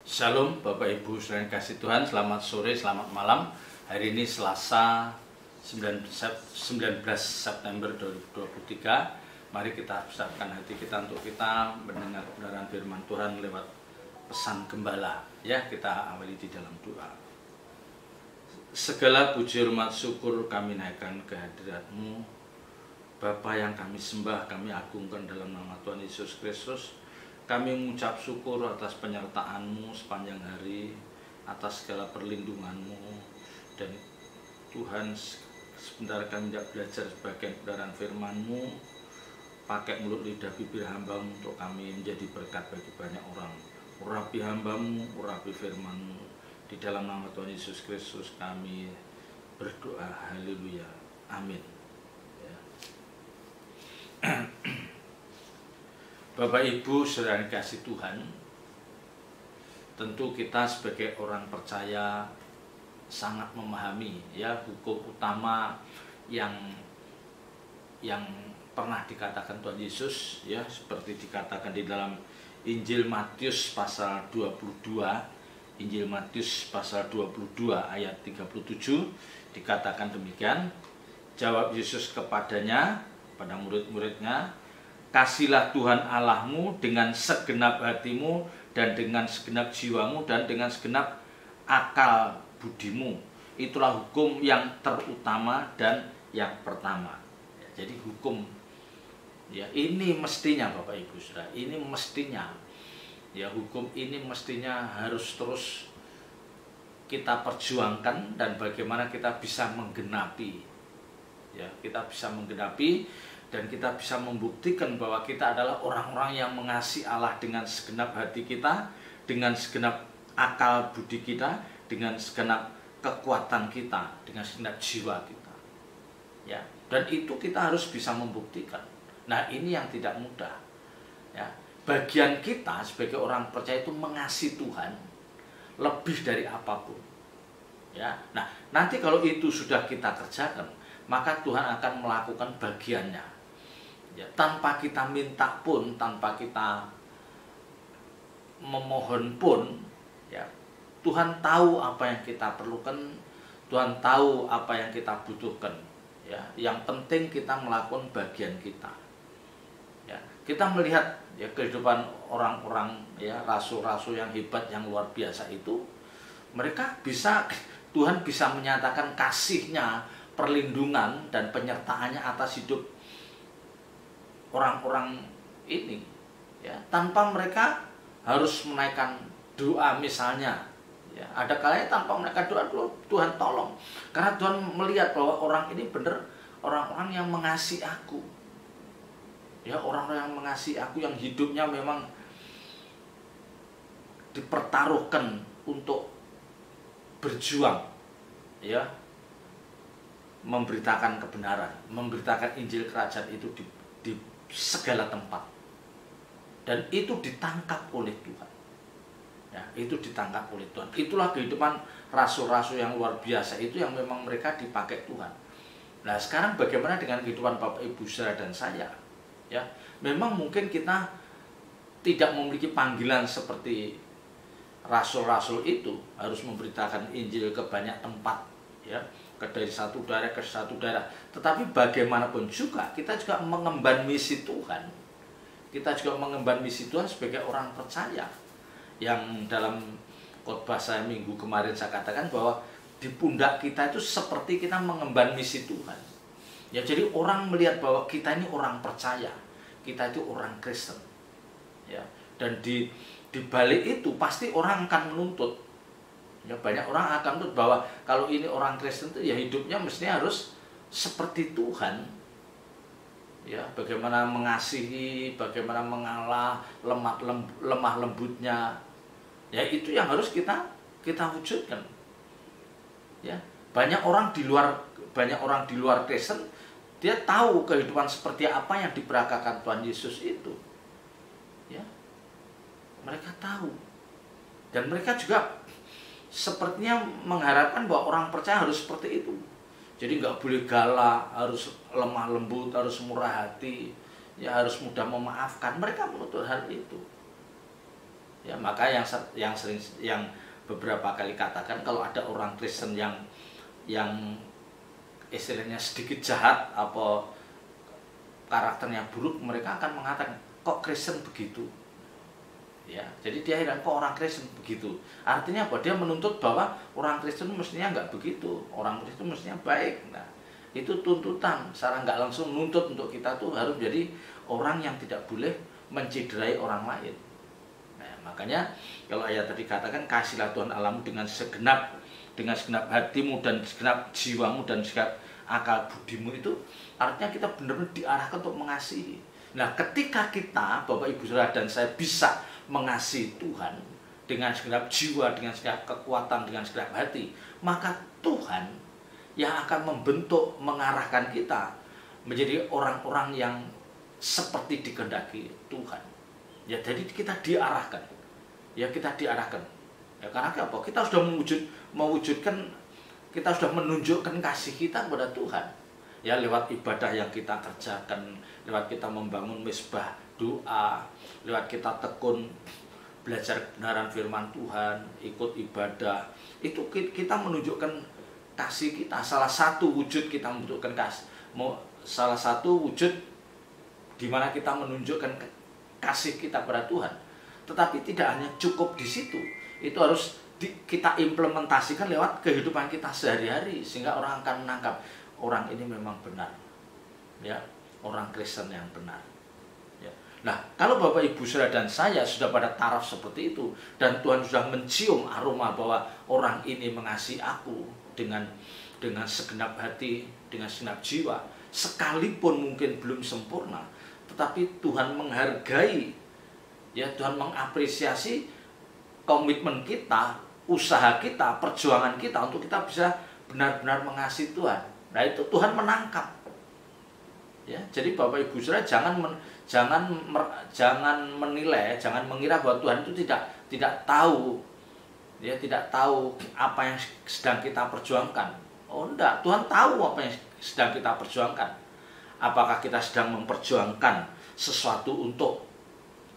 Shalom Bapak Ibu saudara yang kasih Tuhan, selamat sore, selamat malam. Hari ini Selasa 19 September 2023. Mari kita besarkan hati kita untuk kita mendengar kebenaran firman Tuhan lewat pesan gembala. Ya, kita awali di dalam doa. Segala puji hormat syukur kami naikkan ke hadirat-Mu, Bapa yang kami sembah, kami agungkan dalam nama Tuhan Yesus Kristus. Kami mengucap syukur atas penyertaan-Mu sepanjang hari, atas segala perlindungan-Mu. Dan Tuhan, sebentar kami tidak belajar sebagian kebenaran firman-Mu. Pakai mulut lidah bibir hamba-Mu untuk kami menjadi berkat bagi banyak orang. Urapi hamba-Mu, urapi firman-Mu. Di dalam nama Tuhan Yesus Kristus kami berdoa. Haleluya. Amin. Ya. Bapak Ibu saudara yang kasih Tuhan, tentu kita sebagai orang percaya sangat memahami ya hukum utama yang pernah dikatakan Tuhan Yesus ya, seperti dikatakan di dalam Injil Matius pasal 22. Injil Matius pasal 22 ayat 37 dikatakan demikian. Jawab Yesus kepadanya, pada murid-muridnya, kasihlah Tuhan Allahmu dengan segenap hatimu dan dengan segenap jiwamu dan dengan segenap akal budimu. Itulah hukum yang terutama dan yang pertama. Jadi hukum ya ini mestinya Bapak Ibu Saudara, ini mestinya ya hukum ini mestinya harus terus kita perjuangkan dan bagaimana kita bisa menggenapi. Ya, kita bisa menggenapi dan kita bisa membuktikan bahwa kita adalah orang-orang yang mengasihi Allah dengan segenap hati kita, dengan segenap akal budi kita, dengan segenap kekuatan kita, dengan segenap jiwa kita. Ya, dan itu kita harus bisa membuktikan. Nah, ini yang tidak mudah. Ya, bagian kita sebagai orang percaya itu mengasihi Tuhan lebih dari apapun. Ya, nah nanti kalau itu sudah kita kerjakan, maka Tuhan akan melakukan bagiannya. Ya, tanpa kita minta pun, tanpa kita memohon pun, ya, Tuhan tahu apa yang kita perlukan, Tuhan tahu apa yang kita butuhkan. Ya, yang penting kita melakukan bagian kita. Ya, kita melihat ya kehidupan orang-orang ya rasul-rasul yang hebat, yang luar biasa itu, mereka bisa, Tuhan bisa menyatakan kasih-Nya, perlindungan dan penyertaannya atas hidup orang-orang ini ya, tanpa mereka harus menaikkan doa misalnya ya, ada kalanya tanpa mereka doa Tuhan tolong, karena Tuhan melihat bahwa orang ini benar orang-orang yang mengasihi aku ya, orang-orang yang mengasihi aku, yang hidupnya memang dipertaruhkan untuk berjuang ya, memberitakan kebenaran, memberitakan Injil Kerajaan itu di segala tempat, dan itu ditangkap oleh Tuhan ya, itu ditangkap oleh Tuhan. Itulah kehidupan rasul-rasul yang luar biasa itu, yang memang mereka dipakai Tuhan. Nah sekarang bagaimana dengan kehidupan Bapak Ibu Saudara dan saya ya, memang mungkin kita tidak memiliki panggilan seperti rasul-rasul itu harus memberitakan Injil ke banyak tempat ya, dari satu daerah ke satu daerah. Tetapi bagaimanapun juga kita juga mengemban misi Tuhan. Kita juga mengemban misi Tuhan sebagai orang percaya. Yang dalam khotbah saya minggu kemarin saya katakan bahwa di pundak kita itu seperti kita mengemban misi Tuhan. Ya, jadi orang melihat bahwa kita ini orang percaya, kita itu orang Kristen. Ya, dan di balik itu pasti orang akan menuntut. Ya, banyak orang akan menuntut bahwa kalau ini orang Kristen itu ya hidupnya mestinya harus seperti Tuhan. Ya, bagaimana mengasihi, bagaimana mengalah, lemah lembutnya. Ya, itu yang harus kita wujudkan. Ya, banyak orang di luar Kristen, dia tahu kehidupan seperti apa yang diperagakan Tuhan Yesus itu. Ya. Mereka tahu. Dan mereka juga sepertinya mengharapkan bahwa orang percaya harus seperti itu. Jadi nggak boleh galak, harus lemah lembut, harus murah hati, ya harus mudah memaafkan. Mereka menuntut hal itu. Ya, maka yang sering yang beberapa kali katakan, kalau ada orang Kristen yang istilahnya sedikit jahat apa karakternya buruk, mereka akan mengatakan, kok Kristen begitu? Ya, jadi dia heran, kok orang Kristen begitu? Artinya apa? Dia menuntut bahwa orang Kristen mestinya nggak begitu, orang Kristen mestinya baik. Nah, itu tuntutan secara nggak langsung nuntut untuk kita tuh harus jadi orang yang tidak boleh menciderai orang lain. Nah, makanya kalau ayat tadi katakan, kasihlah Tuhan Allahmu dengan segenap hatimu dan segenap jiwamu dan segenap akal budimu, itu artinya kita benar-benar diarahkan untuk mengasihi. Nah, ketika kita, Bapak Ibu Saudara dan saya, bisa mengasihi Tuhan dengan segenap jiwa, dengan segenap kekuatan, dengan segenap hati, maka Tuhan yang akan membentuk, mengarahkan kita menjadi orang-orang yang seperti dikehendaki Tuhan. Ya, jadi kita diarahkan. Ya, kita diarahkan. Ya, karena apa? Kita sudah mewujudkan, kita sudah menunjukkan kasih kita kepada Tuhan. Ya, lewat ibadah yang kita kerjakan, lewat kita membangun mezbah doa, lewat kita tekun belajar kebenaran firman Tuhan, ikut ibadah, itu kita menunjukkan kasih kita. Salah satu wujud kita menunjukkan kasih, salah satu wujud di mana kita menunjukkan kasih kita pada Tuhan. Tetapi tidak hanya cukup di situ, itu harus kita implementasikan lewat kehidupan kita sehari-hari, sehingga orang akan menangkap orang ini memang benar, ya, orang Kristen yang benar. Ya. Nah, kalau Bapak Ibu Saudara dan saya sudah pada taraf seperti itu, dan Tuhan sudah mencium aroma bahwa orang ini mengasihi aku dengan segenap hati, dengan segenap jiwa, sekalipun mungkin belum sempurna, tetapi Tuhan menghargai, ya, Tuhan mengapresiasi komitmen kita, usaha kita, perjuangan kita untuk kita bisa benar-benar mengasihi Tuhan. Nah, itu Tuhan menangkap. Ya, jadi Bapak Ibu Saudara jangan menilai, jangan mengira bahwa Tuhan itu tidak tahu, ya, tidak tahu apa yang sedang kita perjuangkan. Oh, enggak, Tuhan tahu apa yang sedang kita perjuangkan. Apakah kita sedang memperjuangkan sesuatu untuk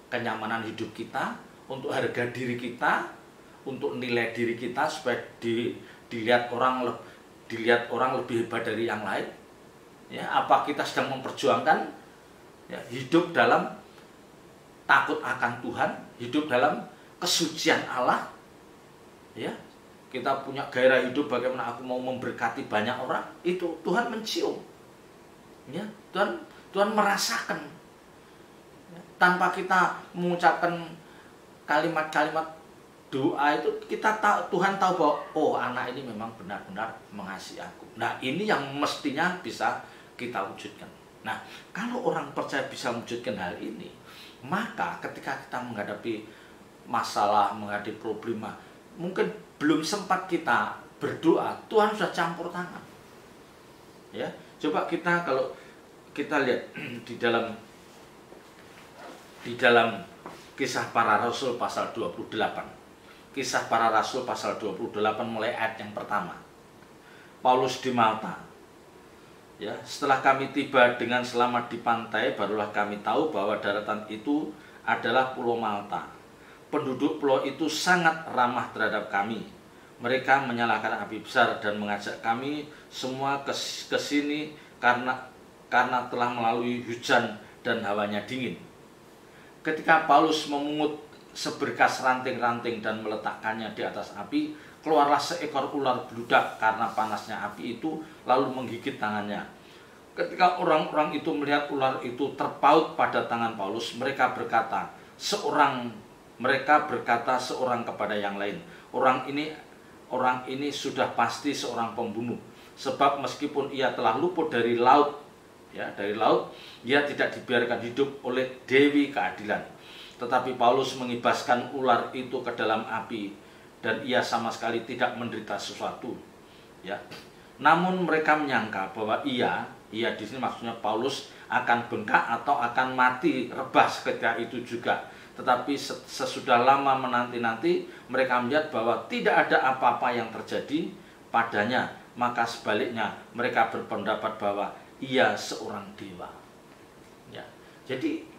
kenyamanan hidup kita, untuk harga diri kita, untuk nilai diri kita supaya dilihat orang lebih hebat dari yang lain? Ya, apa kita sedang memperjuangkan, ya, hidup dalam takut akan Tuhan, hidup dalam kesucian Allah? Ya, kita punya gairah hidup bagaimana aku mau memberkati banyak orang, itu Tuhan mencium. Ya, Tuhan merasakan. Ya, tanpa kita mengucapkan kalimat-kalimat doa itu, Tuhan tahu bahwa oh, anak ini memang benar-benar mengasihi aku. Nah, ini yang mestinya bisa kita wujudkan. Nah, kalau orang percaya bisa mewujudkan hal ini, maka ketika kita menghadapi masalah, menghadapi problema, mungkin belum sempat kita berdoa, Tuhan sudah campur tangan. Ya, coba kalau kita lihat di dalam Kisah Para Rasul pasal 28. Kisah Para Rasul pasal 28 mulai ayat yang pertama. Paulus di Malta. Ya, setelah kami tiba dengan selamat di pantai, barulah kami tahu bahwa daratan itu adalah Pulau Malta. Penduduk pulau itu sangat ramah terhadap kami. Mereka menyalakan api besar dan mengajak kami semua ke sini karena telah melalui hujan dan hawanya dingin. Ketika Paulus memungut seberkas ranting-ranting dan meletakkannya di atas api, keluarlah seekor ular beludak karena panasnya api itu, lalu menggigit tangannya. Ketika orang-orang itu melihat ular itu terpaut pada tangan Paulus, mereka berkata seorang kepada yang lain, orang ini sudah pasti seorang pembunuh, sebab meskipun ia telah luput dari laut, ia tidak dibiarkan hidup oleh Dewi Keadilan. Tetapi Paulus mengibaskan ular itu ke dalam api, dan ia sama sekali tidak menderita sesuatu. Ya. Namun mereka menyangka bahwa ia di sini maksudnya Paulus akan bengkak atau akan mati rebah ketika itu juga. Tetapi sesudah lama menanti-nanti, mereka melihat bahwa tidak ada apa-apa yang terjadi padanya. Maka sebaliknya mereka berpendapat bahwa ia seorang dewa. Ya. Jadi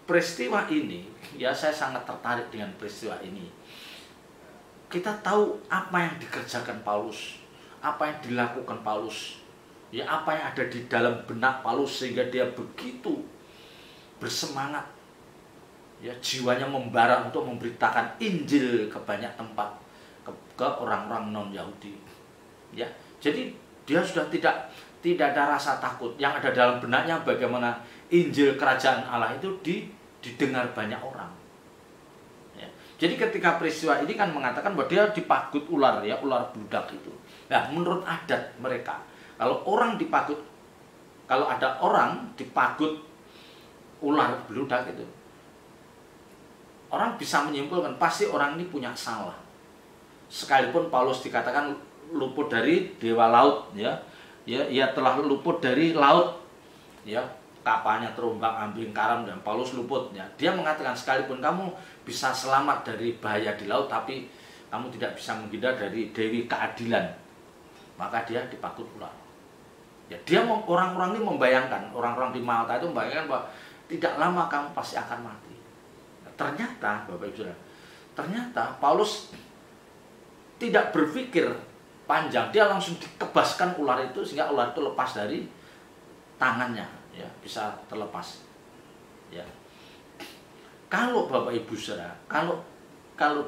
peristiwa ini, ya saya sangat tertarik dengan peristiwa ini. Kita tahu apa yang dikerjakan Paulus, apa yang dilakukan Paulus, ya apa yang ada di dalam benak Paulus sehingga dia begitu bersemangat, ya jiwanya membara untuk memberitakan Injil ke banyak tempat, ke orang-orang non-Yahudi. Ya, jadi dia sudah tidak ada rasa takut. Yang ada dalam benaknya bagaimana Injil Kerajaan Allah itu didengar banyak orang. Ya. Jadi ketika peristiwa ini kan mengatakan bahwa dia dipagut ular, ya ular bludak itu. Nah, menurut adat mereka, kalau ada orang dipagut ular bludak itu, orang bisa menyimpulkan pasti orang ini punya salah. Sekalipun Paulus dikatakan luput dari dewa laut, ya ia telah luput dari laut, ya kapalnya terombang-ambing karam dan Paulus luput, ya. Dia mengatakan sekalipun kamu bisa selamat dari bahaya di laut, tapi kamu tidak bisa menghindar dari Dewi Keadilan, maka dia dipagut ular. Ya, dia orang-orang ini membayangkan, orang-orang di Malta itu membayangkan bahwa tidak lama kamu pasti akan mati. Nah, ternyata Bapak Ibu Saudara, ternyata Paulus tidak berpikir panjang, dia langsung dikebaskan ular itu sehingga ular itu lepas dari tangannya, ya bisa terlepas. Ya, kalau Bapak Ibu Saudara, kalau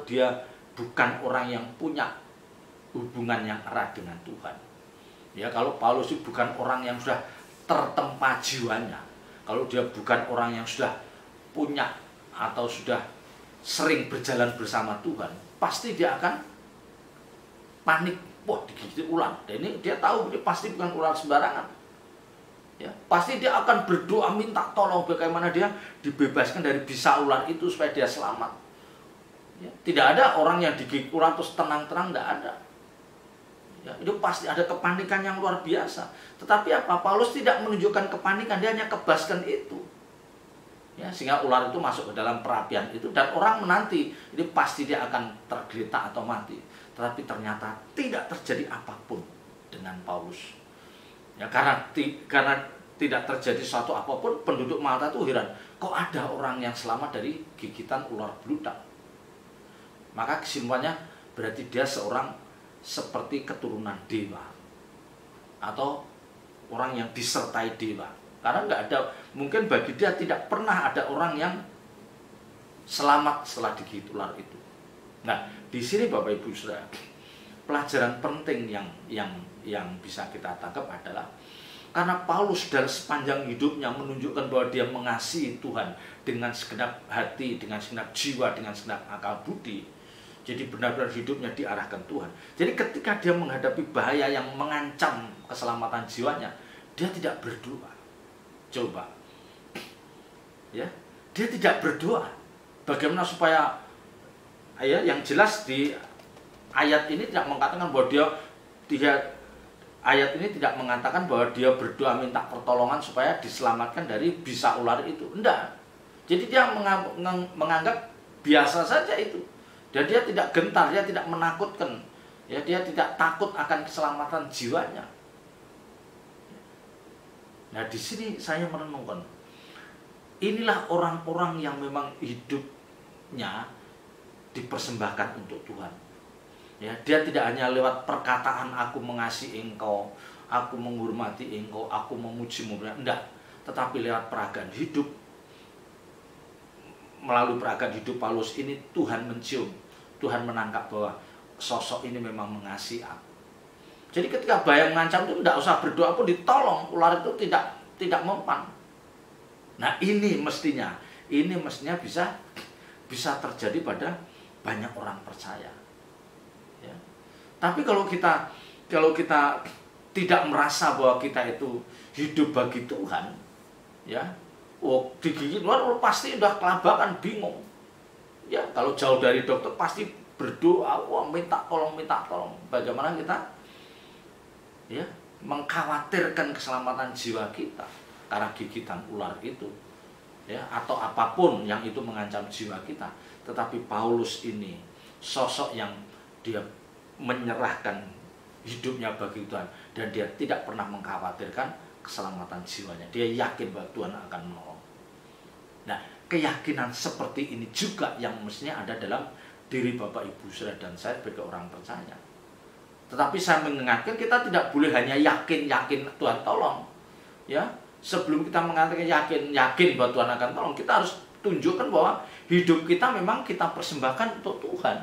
dia bukan orang yang punya hubungan yang erat dengan Tuhan, ya kalau Paulus itu bukan orang yang sudah tertempa jiwanya, kalau dia bukan orang yang sudah punya atau sudah sering berjalan bersama Tuhan, pasti dia akan panik. Wah, digigit ular. Dan ini dia tahu ini pasti bukan ular sembarangan. Ya, pasti dia akan berdoa minta tolong bagaimana dia dibebaskan dari bisa ular itu supaya dia selamat. Ya, tidak ada orang yang digigit ular terus tenang-tenang, tidak ada. Ya, itu pasti ada kepanikan yang luar biasa. Tetapi apa? Paulus tidak menunjukkan kepanikan, dia hanya kebaskan itu. Ya, sehingga ular itu masuk ke dalam perapian itu dan orang menanti ini pasti dia akan tergeletak atau mati. Tetapi ternyata tidak terjadi apapun dengan Paulus. Ya, karena tidak terjadi suatu apapun, penduduk Malta itu heran, kok ada orang yang selamat dari gigitan ular bludak. Maka kesimpulannya berarti dia seorang seperti keturunan dewa atau orang yang disertai dewa. Karena nggak ada, mungkin bagi dia tidak pernah ada orang yang selamat setelah digigit ular itu. Nah, di sini Bapak Ibu Saudara, pelajaran penting yang bisa kita tangkap adalah karena Paulus dalam sepanjang hidupnya menunjukkan bahwa dia mengasihi Tuhan dengan segenap hati, dengan segenap jiwa, dengan segenap akal budi. Jadi benar-benar hidupnya diarahkan Tuhan. Jadi ketika dia menghadapi bahaya yang mengancam keselamatan jiwanya, dia tidak berdoa. Coba. Ya, dia tidak berdoa. Bagaimana supaya yang jelas di ayat ini tidak mengatakan bahwa ayat ini tidak mengatakan bahwa dia berdoa minta pertolongan supaya diselamatkan dari bisa ular itu. Enggak. Jadi dia menganggap biasa saja itu. Dan dia tidak gentar, dia tidak menakutkan. Ya, dia tidak takut akan keselamatan jiwanya. Nah, di sini saya merenungkan. Inilah orang-orang yang memang hidupnya dipersembahkan untuk Tuhan. Ya, dia tidak hanya lewat perkataan aku mengasihi engkau, aku menghormati engkau, aku memujimu, enggak, tetapi lewat peragaan hidup. Melalui peragaan hidup Paulus ini Tuhan mencium, Tuhan menangkap bahwa sosok ini memang mengasihi aku. Jadi ketika bahaya mengancam itu tidak usah berdoa pun ditolong, ular itu tidak mempan. Nah, ini mestinya bisa terjadi pada banyak orang percaya. Ya. Tapi kalau kita tidak merasa bahwa kita itu hidup bagi Tuhan, ya, digigit ular pasti udah kelabakan, bingung. Ya, kalau jauh dari dokter pasti berdoa, minta tolong. Bagaimana kita ya mengkhawatirkan keselamatan jiwa kita karena gigitan ular itu, ya, atau apapun yang itu mengancam jiwa kita. Tetapi Paulus ini sosok yang dia menyerahkan hidupnya bagi Tuhan dan dia tidak pernah mengkhawatirkan keselamatan jiwanya. Dia yakin bahwa Tuhan akan menolong. Nah, keyakinan seperti ini juga yang mestinya ada dalam diri Bapak Ibu Saudara dan saya sebagai orang percaya. Tetapi saya mengingatkan kita tidak boleh hanya yakin Tuhan tolong. Ya, sebelum kita mengatakan yakin bahwa Tuhan akan tolong, kita harus tunjukkan bahwa hidup kita memang kita persembahkan untuk Tuhan.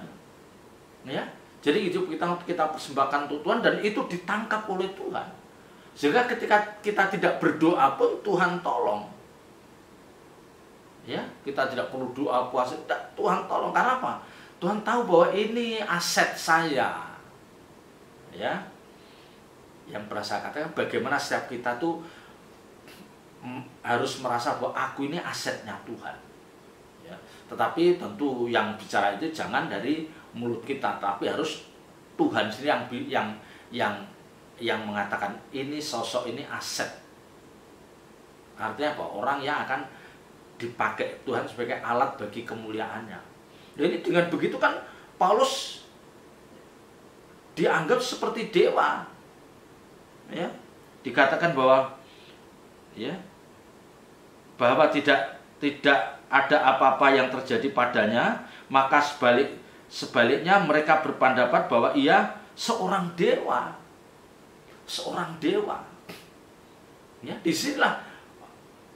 Ya, jadi hidup kita persembahkan untuk Tuhan dan itu ditangkap oleh Tuhan. Sehingga ketika kita tidak berdoa pun Tuhan tolong. Ya, kita tidak perlu doa puasa, Tuhan tolong. Karena apa? Tuhan tahu bahwa ini aset saya. Ya, yang pernah saya katakan bagaimana setiap kita tuh harus merasa bahwa aku ini asetnya Tuhan. Ya, tetapi tentu yang bicara itu jangan dari mulut kita, tapi harus Tuhan sendiri yang mengatakan ini sosok ini aset. Artinya apa? Orang yang akan dipakai Tuhan sebagai alat bagi kemuliaannya. Jadi dengan begitu kan Paulus dianggap seperti dewa. Ya, dikatakan bahwa ya, bahwa tidak ada apa-apa yang terjadi padanya, maka sebaliknya mereka berpendapat bahwa ia seorang dewa. Seorang dewa. Ya, disinilah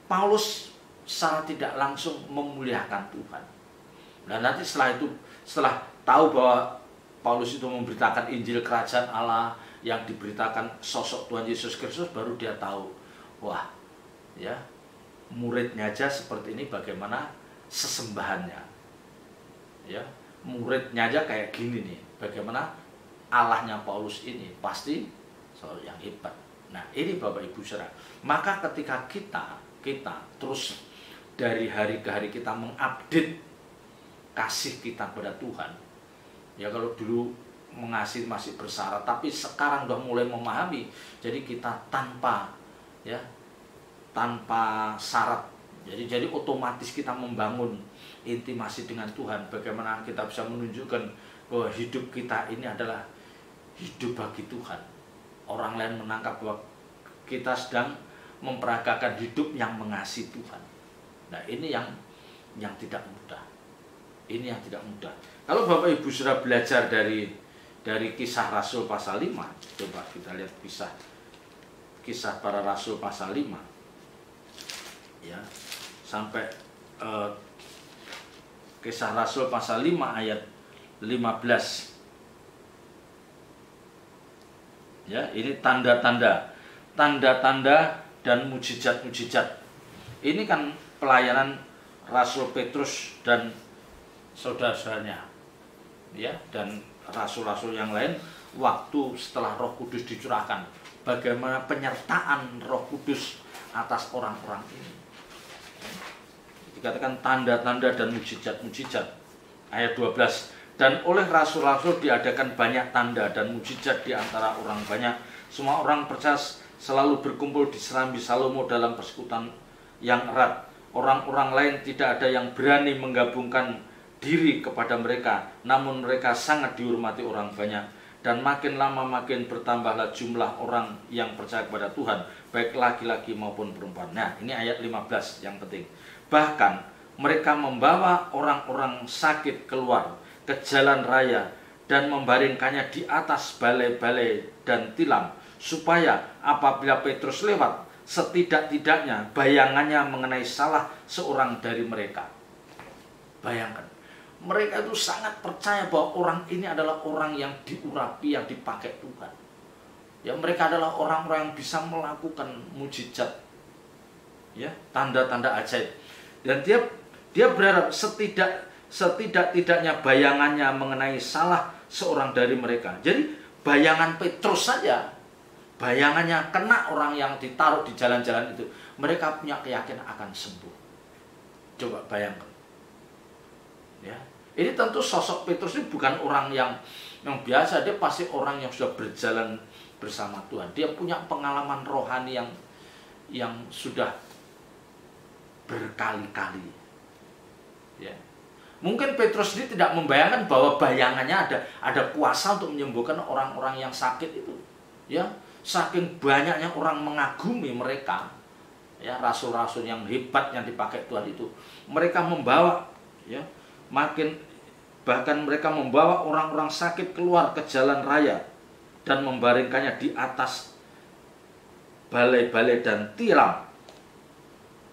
Paulus secara tidak langsung memuliakan Tuhan. Dan nanti setelah tahu bahwa Paulus itu memberitakan Injil Kerajaan Allah, yang diberitakan sosok Tuhan Yesus Kristus, baru dia tahu, wah, ya, muridnya aja seperti ini, bagaimana sesembahannya. Ya, muridnya aja kayak gini nih, bagaimana Allahnya Paulus ini pasti soal yang hebat. Nah, ini Bapak Ibu Saudara. Maka ketika kita terus dari hari ke hari kita mengupdate kasih kita pada Tuhan. Ya, kalau dulu mengasihi masih bersyarat, tapi sekarang udah mulai memahami. Jadi kita tanpa syarat. Jadi otomatis kita membangun intimasi dengan Tuhan. Bagaimana kita bisa menunjukkan bahwa hidup kita ini adalah hidup bagi Tuhan. Orang lain menangkap bahwa kita sedang memperagakan hidup yang mengasihi Tuhan. Nah, ini yang tidak mudah. Ini yang tidak mudah. Kalau Bapak Ibu sudah belajar dari Kisah Rasul pasal 5, coba kita lihat kisah para Rasul pasal 5. Ya, sampai Kisah Rasul pasal 5 ayat 15. Ya, ini tanda-tanda dan mujizat-mujizat. Ini kan pelayanan Rasul Petrus dan saudara-saudaranya, ya, dan rasul-rasul yang lain waktu setelah Roh Kudus dicurahkan. Bagaimana penyertaan Roh Kudus atas orang-orang ini. Dikatakan tanda-tanda dan mujizat-mujizat. Ayat 12. Dan oleh rasul-rasul diadakan banyak tanda dan mujizat di antara orang banyak. Semua orang percaya selalu berkumpul di serambi Salomo dalam persekutuan yang erat. Orang-orang lain tidak ada yang berani menggabungkan diri kepada mereka, namun mereka sangat dihormati orang banyak. Dan makin lama makin bertambahlah jumlah orang yang percaya kepada Tuhan, baik laki-laki maupun perempuan. Nah, ini ayat 15 yang penting. Bahkan mereka membawa orang-orang sakit keluar ke jalan raya dan membaringkannya di atas balai-balai dan tilam, supaya apabila Petrus lewat, setidak-tidaknya bayangannya mengenai salah seorang dari mereka. Bayangkan, mereka itu sangat percaya bahwa orang ini adalah orang yang diurapi, yang dipakai Tuhan. Ya, mereka adalah orang-orang yang bisa melakukan mujizat, ya, tanda-tanda ajaib. Dan dia berharap setidak-tidaknya bayangannya mengenai salah seorang dari mereka. Jadi bayangan Petrus saja, bayangannya kena orang yang ditaruh di jalan-jalan itu, mereka punya keyakinan akan sembuh. Coba bayangkan. Ya, ini tentu sosok Petrus ini bukan orang yang biasa, dia pasti orang yang sudah berjalan bersama Tuhan. Dia punya pengalaman rohani yang sudah berkali-kali. Ya. Mungkin Petrus ini tidak membayangkan bahwa bayangannya ada kuasa untuk menyembuhkan orang-orang yang sakit itu. Ya, saking banyaknya orang mengagumi mereka. Ya, ya, rasul-rasul yang hebat yang dipakai Tuhan itu, mereka membawa, ya, bahkan mereka membawa orang-orang sakit keluar ke jalan raya dan membaringkannya di atas balai-balai dan tiram.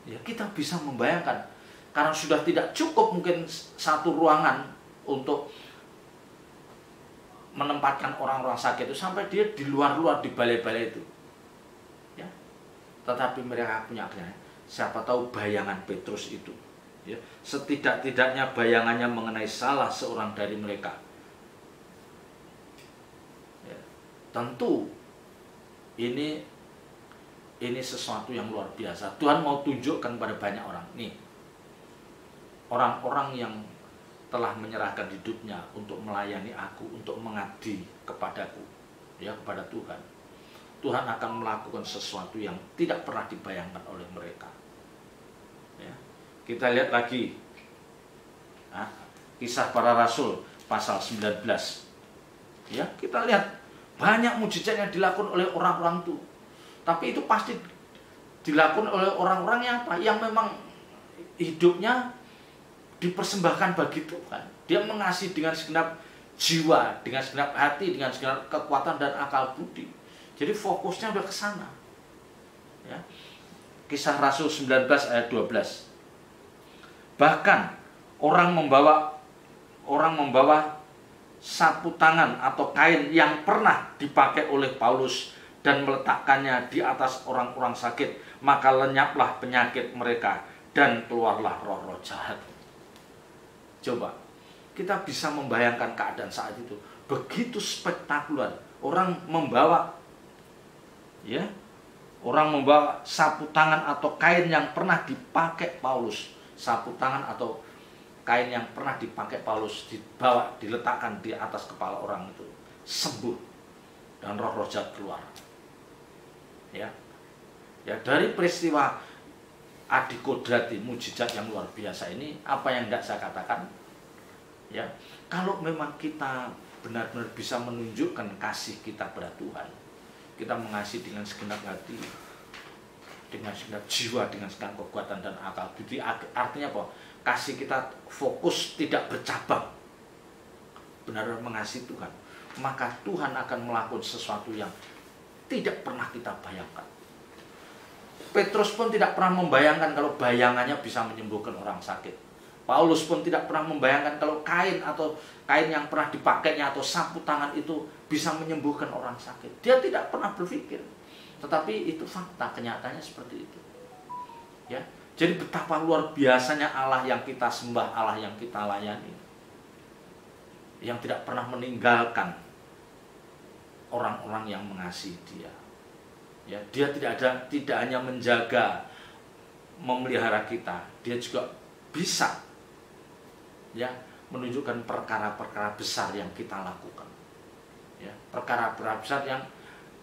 Ya, kita bisa membayangkan, karena sudah tidak cukup mungkin satu ruangan untuk menempatkan orang-orang sakit itu, sampai dia di luar-luar di balai-balai itu. Ya. Tetapi mereka punya akhirnya, siapa tahu bayangan Petrus itu, ya, setidak-tidaknya bayangannya mengenai salah seorang dari mereka. Ya. Tentu ini sesuatu yang luar biasa. Tuhan mau tunjukkan pada banyak orang. Nih, orang-orang yang telah menyerahkan hidupnya untuk melayani aku, untuk mengabdi kepadaku, ya, kepada Tuhan. Tuhan akan melakukan sesuatu yang tidak pernah dibayangkan oleh mereka. Ya. Kita lihat lagi, Kisah Para Rasul pasal 19. Ya, kita lihat banyak mujizat yang dilakukan oleh orang-orang itu. Tapi itu pasti dilakukan oleh orang-orang yang memang hidupnya dipersembahkan bagi Tuhan. Dia mengasihi dengan segenap jiwa, dengan segenap hati, dengan segenap kekuatan dan akal budi. Jadi fokusnya udah ke sana. Ya. Kisah Rasul 19 ayat 12. Bahkan orang membawa sapu tangan atau kain yang pernah dipakai oleh Paulus dan meletakkannya di atas orang-orang sakit, maka lenyaplah penyakit mereka dan keluarlah roh-roh jahat. Coba, kita bisa membayangkan keadaan saat itu. Begitu spektakuler. Orang membawa sapu tangan atau kain yang pernah dipakai Paulus. Sapu tangan atau kain yang pernah dipakai Paulus dibawa, diletakkan di atas kepala orang itu. Sembuh. Dan roh-roh jahat keluar. Ya, dari peristiwa adikodrati, mujizat yang luar biasa ini, apa yang tidak saya katakan, ya, kalau memang kita benar-benar bisa menunjukkan kasih kita pada Tuhan, kita mengasihi dengan segenap hati, dengan segenap jiwa, dengan segenap kekuatan dan akal budi, artinya apa? Kasih kita fokus, tidak bercabang, benar-benar mengasihi Tuhan, maka Tuhan akan melakukan sesuatu yang tidak pernah kita bayangkan. Petrus pun tidak pernah membayangkan kalau bayangannya bisa menyembuhkan orang sakit. Paulus pun tidak pernah membayangkan kalau kain yang pernah dipakainya atau sapu tangan itu bisa menyembuhkan orang sakit. Dia tidak pernah berpikir. Tetapi itu fakta, kenyataannya seperti itu. Ya. Jadi betapa luar biasanya Allah yang kita sembah, Allah yang kita layani. Yang tidak pernah meninggalkan orang-orang yang mengasihi Dia. Ya, Dia tidak hanya menjaga, memelihara kita, Dia juga bisa, ya, menunjukkan perkara-perkara besar yang kita lakukan. Ya, perkara-perkara besar yang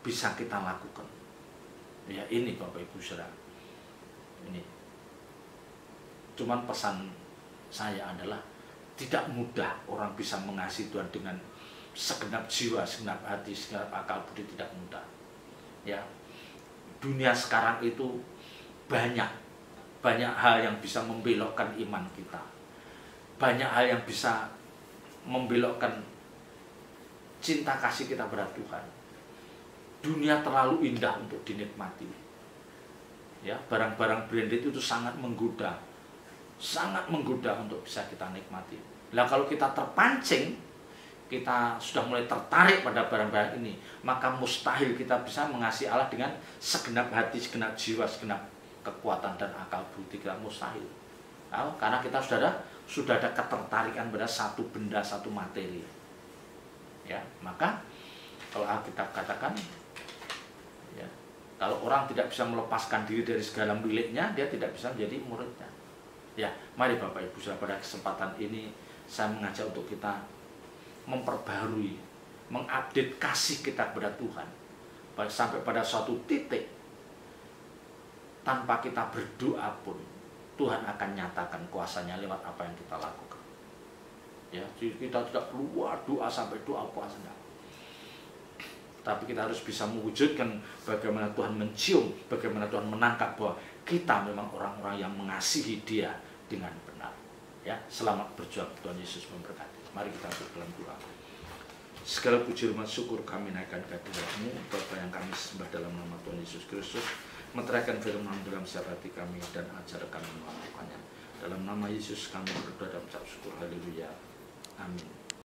bisa kita lakukan. Ya, ini Bapak Ibu Saudara. Ini. Cuman pesan saya adalah tidak mudah orang bisa mengasihi Tuhan dengan segenap jiwa, segenap hati, segenap akal budi, tidak mudah. Ya. Dunia sekarang itu banyak hal yang bisa membelokkan iman kita. Banyak hal yang bisa membelokkan cinta kasih kita pada Tuhan. Dunia terlalu indah untuk dinikmati. Ya, barang-barang branded itu sangat menggoda untuk bisa kita nikmati. Nah, kalau kita terpancing, kita sudah mulai tertarik pada barang-barang ini, maka mustahil kita bisa mengasihi Allah dengan segenap hati, segenap jiwa, segenap kekuatan dan akal budi kita, mustahil. Nah, karena kita sudah ada ketertarikan pada satu benda, satu materi. Ya, maka kalau Alkitab katakan, ya, kalau orang tidak bisa melepaskan diri dari segala miliknya, dia tidak bisa menjadi muridnya. Ya, mari Bapak Ibu Saudara, pada kesempatan ini saya mengajak untuk kita memperbarui, mengupdate kasih kita kepada Tuhan, sampai pada suatu titik tanpa kita berdoa pun Tuhan akan nyatakan kuasanya lewat apa yang kita lakukan. Ya, kita tidak perlu doa sampai doa puasa, tapi kita harus bisa mewujudkan bagaimana Tuhan mencium, bagaimana Tuhan menangkap bahwa kita memang orang-orang yang mengasihi Dia dengan benar. Ya, selamat berjuang. Tuhan Yesus memberkati. Mari kita masuk dalam doa. Segala puji hormat syukur kami naikkan kehadirat-Mu, Bapa yang kami sembah dalam nama Tuhan Yesus Kristus. Meteraikan firman dalam setiap hati kami dan ajar kami melakukannya. Dalam nama Yesus kami berdoa dan mengucap syukur. Haleluya. Amin.